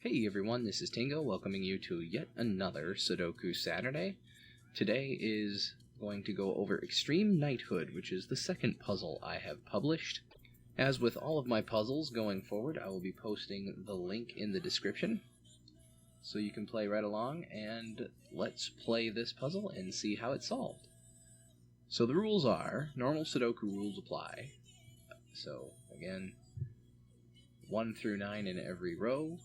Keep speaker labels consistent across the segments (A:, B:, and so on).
A: Hey everyone, this is Tingo, welcoming you to yet another Sudoku Saturday. Today is going to go over Extreme Knighthood, which is the second puzzle I have published. As with all of my puzzles going forward, I will be posting the link in the description, so you can play right along, and let's play this puzzle and see how it's solved. So the rules are, normal Sudoku rules apply. So, again, 1 through 9 in every row,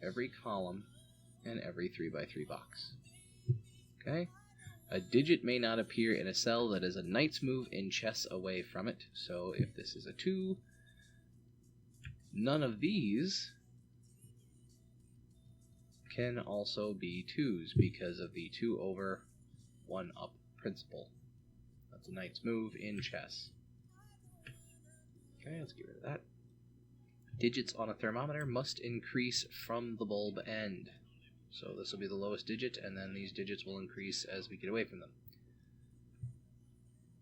A: every column, and every 3x3 box. Okay? A digit may not appear in a cell that is a knight's move in chess away from it. So if this is a 2, none of these can also be 2s because of the 2 over 1 up principle. That's a knight's move in chess. Okay, let's get rid of that. Digits on a thermometer must increase from the bulb end. So this will be the lowest digit, and then these digits will increase as we get away from them.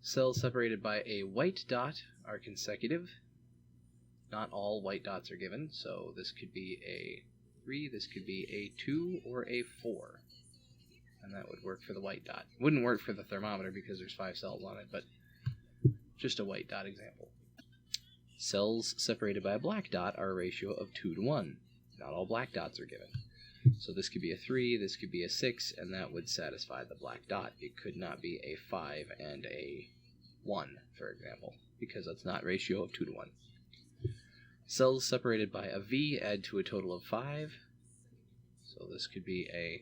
A: Cells separated by a white dot are consecutive. Not all white dots are given, so this could be a 3, this could be a 2, or a 4. And that would work for the white dot. Wouldn't work for the thermometer because there's 5 cells on it, but just a white dot example. Cells separated by a black dot are a ratio of 2 to 1. Not all black dots are given. So this could be a 3, this could be a 6, and that would satisfy the black dot. It could not be a 5 and a 1, for example, because that's not a ratio of 2 to 1. Cells separated by a V add to a total of 5. So this could be a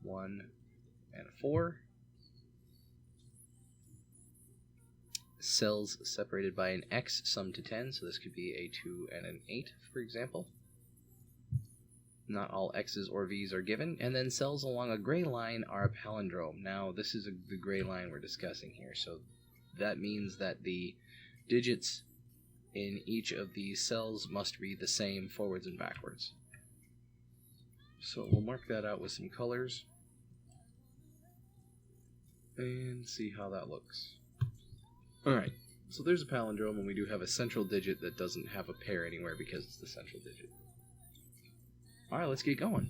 A: 1 and a 4. Cells separated by an X sum to 10, so this could be a 2 and an 8, for example. Not all X's or V's are given. And then cells along a gray line are a palindrome. Now, this is the gray line we're discussing here, so that means that the digits in each of these cells must read the same forwards and backwards. So we'll mark that out with some colors and see how that looks. Alright, so there's a palindrome, and we do have a central digit that doesn't have a pair anywhere because it's the central digit. Alright, let's get going.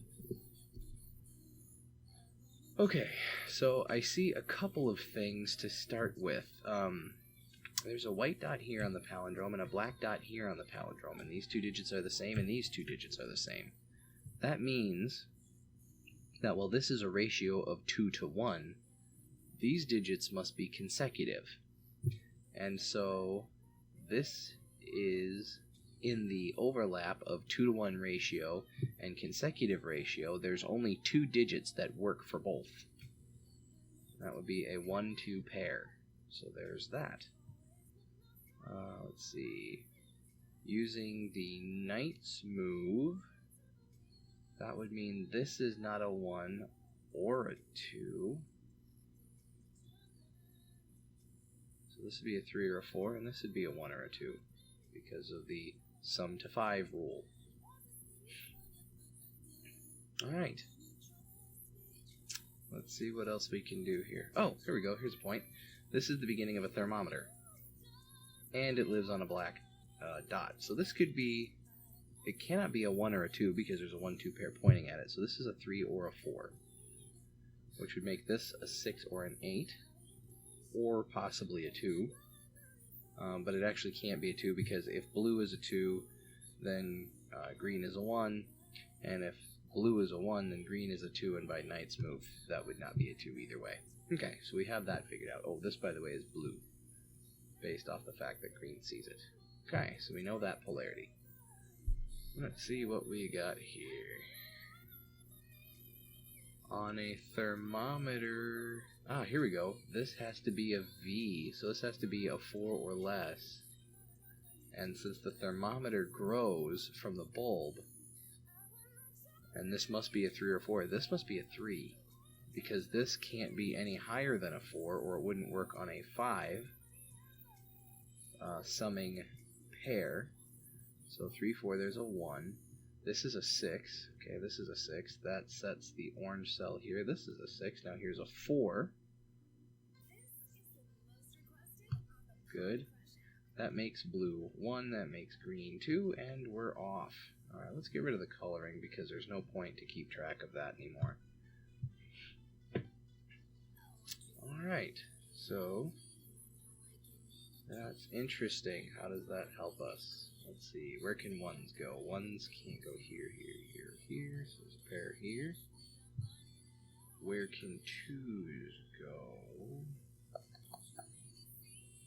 A: Okay, so I see a couple of things to start with. There's a white dot here on the palindrome and a black dot here on the palindrome, and these 2 digits are the same and these 2 digits are the same. That means that while this is a ratio of 2 to 1, these digits must be consecutive. And so this is in the overlap of 2 to 1 ratio and consecutive ratio. There's only 2 digits that work for both. That would be a 1-2 pair. So there's that. Let's see. Using the knight's move, that would mean this is not a 1 or a 2. So this would be a 3 or a 4, and this would be a 1 or a 2 because of the sum to 5 rule. Alright. Let's see what else we can do here. Oh, here we go. Here's a point. This is the beginning of a thermometer. And it lives on a black dot. So this could be... It cannot be a 1 or a 2 because there's a 1-2 pair pointing at it. So this is a 3 or a 4. Which would make this a 6 or an 8. Or possibly a 2. But it actually can't be a 2 because if blue is a 2, then green is a 1. And if blue is a 1, then green is a 2, and by knight's move, that would not be a 2 either way. Okay, so we have that figured out. Oh, this, by the way, is blue, based off the fact that green sees it. Okay, so we know that polarity. Let's see what we got here. On a thermometer... Ah, here we go. This has to be a V, so this has to be a 4 or less. And since the thermometer grows from the bulb, and this must be a 3 or 4, this must be a 3, because this can't be any higher than a 4, or it wouldn't work on a 5 summing pair. So 3, 4, there's a 1. This is a 6. Okay, this is a 6. That sets the orange cell here. This is a 6. Now here's a 4. Good. That makes blue 1. That makes green 2. And we're off. Alright, let's get rid of the coloring because there's no point to keep track of that anymore. Alright, so that's interesting. How does that help us? Let's see, where can ones go? Ones can't go here, here, here, here, so there's a pair here. Where can twos go?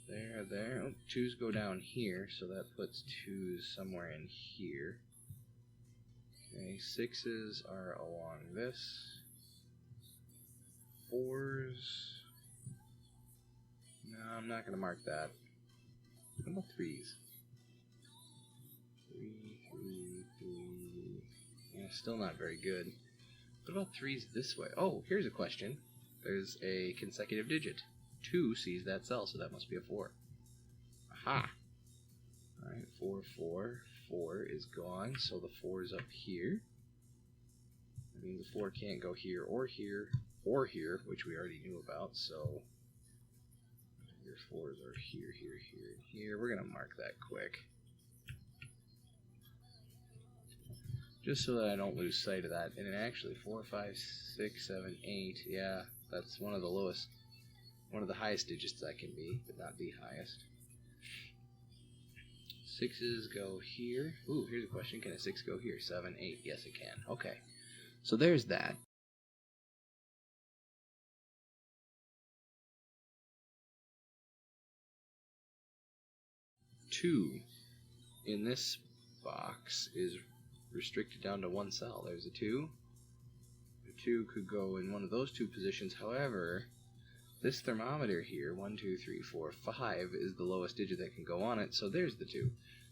A: There, there. Oh, twos go down here, so that puts twos somewhere in here. Okay, sixes are along this. Fours. No, I'm not going to mark that. How about threes? Three, three, three. Yeah, still not very good. What about threes this way? Oh, here's a question. There's a consecutive digit. 2 sees that cell, so that must be a 4. Aha! Alright, 4, 4. 4 is gone, so the 4 is up here. That means the 4 can't go here, or here, which we already knew about, so your 4s are here, here, here, and here. We're going to mark that quick. Just so that I don't lose sight of that. And actually, 4, 5, 6, 7, 8, yeah, that's one of the lowest, one of the highest digits that can be, but not the highest. 6s go here. Ooh, here's a question. Can a 6 go here? 7, 8. Yes, it can. Okay. So there's that. Two in this box is restricted down to one cell. There's a 2. The 2 could go in one of those two positions. However, this thermometer here, 1, 2, 3, 4, 5, is the lowest digit that can go on it, so there's the 2.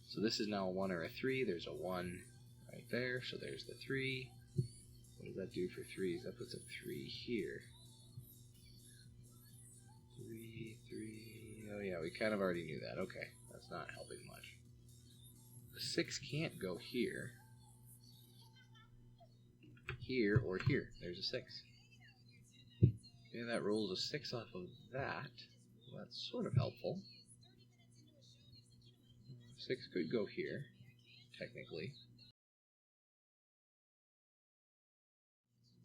A: So this is now a 1 or a 3. There's a 1 right there, so there's the 3. What does that do for 3s? That puts a 3 here. 3, 3. Oh yeah, we kind of already knew that. Okay, that's not helping much. The 6 can't go here. Here or here. There's a 6. Okay, that rolls a 6 off of that. Well, that's sort of helpful. 6 could go here, technically.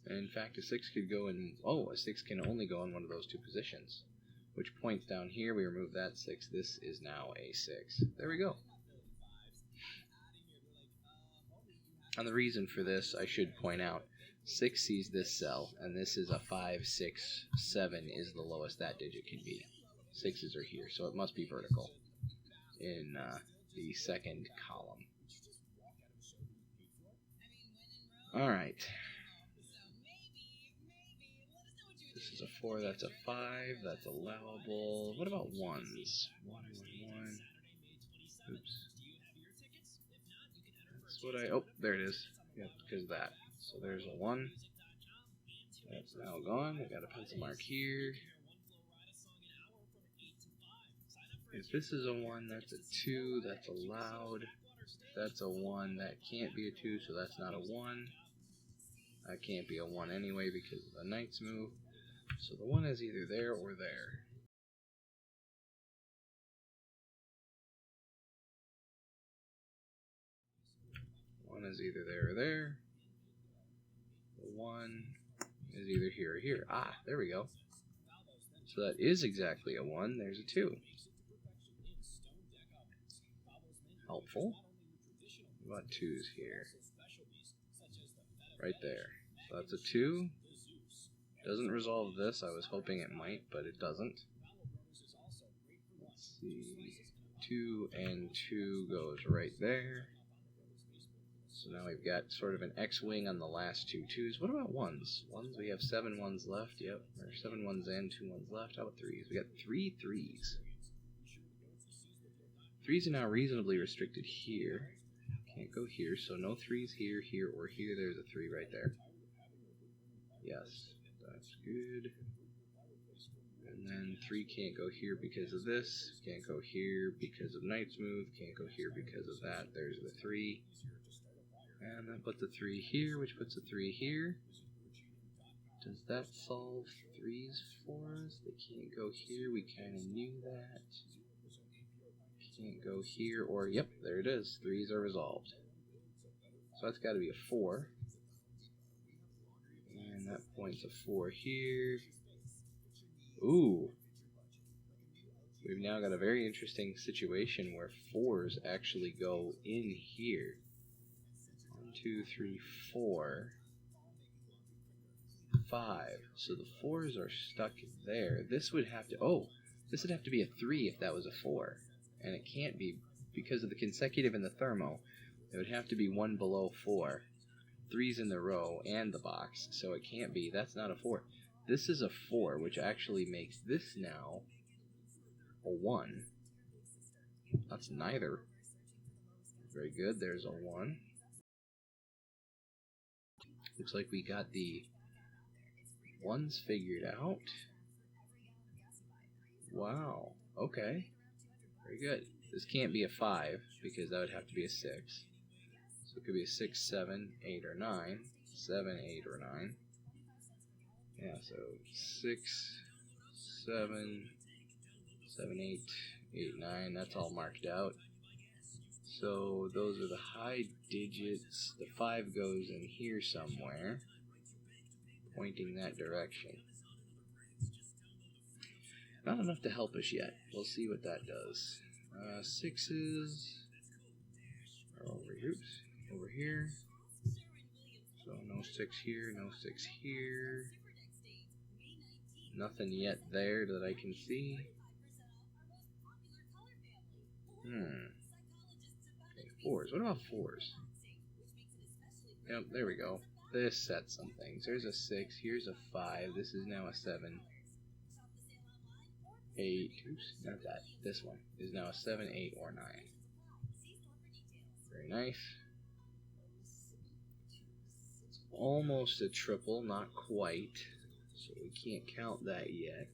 A: And in fact, a 6 could go in... Oh, a 6 can only go in one of those two positions. Which points down here, we remove that 6. This is now a 6. There we go. And the reason for this, I should point out, 6 sees this cell, and this is a 5, 6, 7 is the lowest that digit can be. 6s are here, so it must be vertical in the second column. Alright. This is a 4, that's a 5, that's allowable. What about 1s? 1, 1, 1. Oops. That's what I... Oh, there it is. Yep, because of that. So there's a 1. That's now gone. I got a pencil mark here. If this is a 1, that's a 2. That's allowed. If that's a 1, that can't be a 2, so that's not a 1. That can't be a 1 anyway because of the knight's move. So the 1 is either there or there. One is either there or there. The 1 is either here or here. Ah, there we go. So that is exactly a 1. There's a 2. Helpful. What about 2s here? Right there. So that's a 2. Doesn't resolve this. I was hoping it might, but it doesn't. Let's see. 2 and 2 goes right there. So now we've got sort of an X-wing on the last two 2s. What about 1s? 1s, we have 7 1s left. Yep, there's 7 1s and 2 1s left. How about 3s? We got 3 3s. 3s are now reasonably restricted here. Can't go here, so no 3s here, here, or here. There's a 3 right there. Yes, that's good. And then 3 can't go here because of this. Can't go here because of knight's move. Can't go here because of that. There's the 3. And that puts a 3 here, which puts a 3 here. Does that solve 3s for us? They can't go here. We kind of knew that. Can't go here, or yep, there it is. 3s are resolved. So that's got to be a 4. And that points a 4 here. Ooh. We've now got a very interesting situation where 4s actually go in here. 1, 2, 3, 4, 5. So the 4s are stuck there. This would have to... Oh, this would have to be a 3 if that was a 4. And it can't be because of the consecutive and the thermo. It would have to be 1 below 4. 3's in the row and the box, so it can't be. That's not a 4. This is a 4, which actually makes this now a 1. That's neither. Very good. There's a 1. Looks like we got the 1s figured out. Wow. Okay. Very good. This can't be a 5 because that would have to be a 6. So it could be a 6, 7, 8, or 9. 7, 8, or 9. Yeah, so 6, 7, 7, 8, 8, 9. That's all marked out. So those are the high digits. The 5 goes in here somewhere, pointing that direction. Not enough to help us yet. We'll see what that does. 6s are over here. So no 6 here, no 6 here. Nothing yet there that I can see. Okay, 4s. What about 4s? Yep, there we go. This sets some things. There's a 6. Here's a 5. This is now a 7. 8. Oops, not that. This one is now a 7, 8, or 9. Very nice. It's almost a triple, not quite. So we can't count that yet.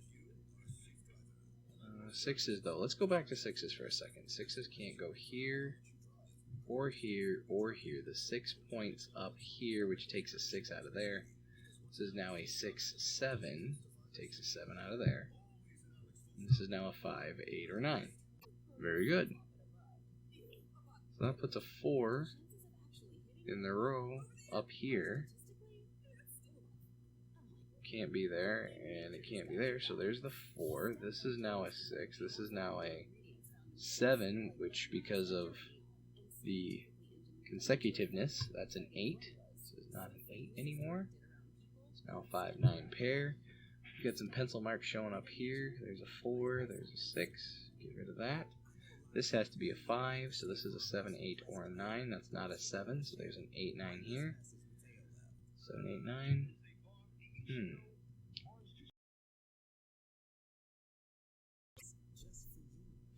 A: 6s though. Let's go back to 6s for a second. 6s can't go here, or here, or here. The 6 points up here, which takes a 6 out of there. This is now a 6, 7. Takes a 7 out of there. And this is now a 5, 8, or 9. Very good. So that puts a 4 in the row up here. Can't be there, and it can't be there, so there's the 4. This is now a 6. This is now a 7, which because of the consecutiveness, that's an 8. This is not an 8 anymore. It's now a 5, 9 pair. We've got some pencil marks showing up here. There's a 4, there's a 6. Get rid of that. This has to be a 5, so this is a 7, 8, or a 9. That's not a 7, so there's an 8, 9 here. 7, 8, 9.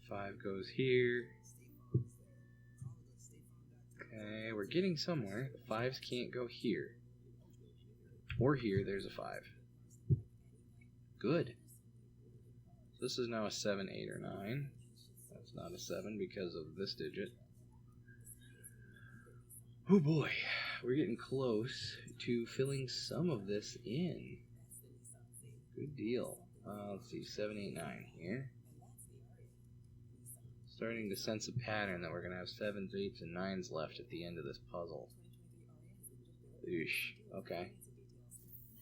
A: 5 goes here. Okay, we're getting somewhere. The 5s can't go here. Or here, there's a 5. Good. This is now a 7, 8, or 9. That's not a 7 because of this digit. Oh boy, we're getting close to filling some of this in. Good deal. Let's see, 7, 8, 9 here. Starting to sense a pattern that we're going to have 7s, 8s, and 9s left at the end of this puzzle. Oosh. Okay.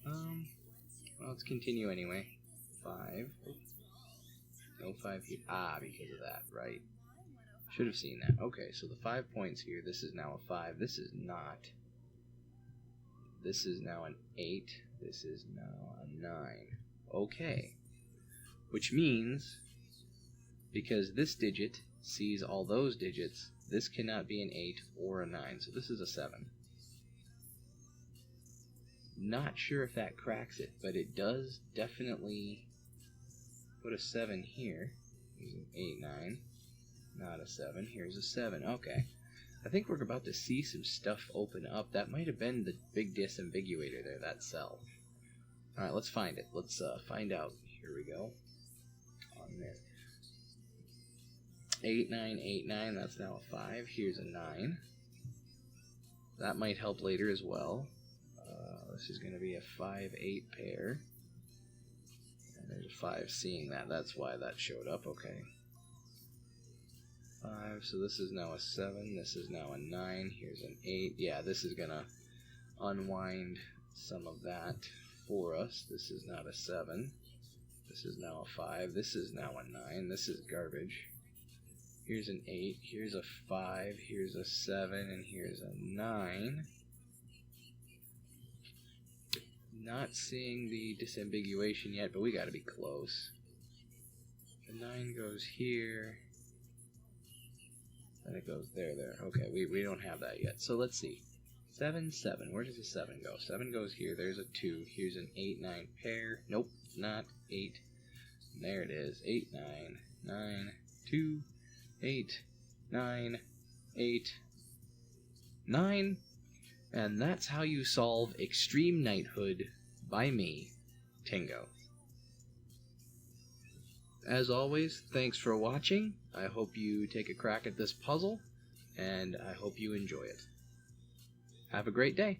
A: Well, let's continue anyway. 5. No 5 here. Ah, because of that, right. Should have seen that. Okay, so the 5 points here. This is now a 5. This is not. This is now an 8. This is now a 9. Okay. Which means, because this digit sees all those digits, this cannot be an 8 or a 9. So this is a 7. Not sure if that cracks it, but it does definitely put a 7 here. Here's an 8, 9. Not a 7. Here's a 7. Okay. I think we're about to see some stuff open up. That might have been the big disambiguator there, that cell. Alright, let's find it. Let's find out. Here we go. On there. 8, 9, 8, 9. That's now a 5. Here's a 9. That might help later as well. This is going to be a 5, 8 pair. And there's a 5 seeing that. That's why that showed up. Okay. 5, so this is now a 7, this is now a 9, here's an 8. Yeah, this is gonna unwind some of that for us. This is not a 7. This is now a 5. This is now a 9. This is garbage. Here's an 8. Here's a 5. Here's a 7. And here's a 9. Not seeing the disambiguation yet, but we gotta be close. The 9 goes here. And it goes there. Okay, we don't have that yet. So let's see. 7, 7. Where does the 7 go? 7 goes here. There's a 2. Here's an 8, 9 pair. Nope, not 8. There it is. 8, 9, 9, 2, 8, 9, 8, 9. And that's how you solve Extreme Knighthood by me, Tingo. As always, thanks for watching. I hope you take a crack at this puzzle, and I hope you enjoy it. Have a great day.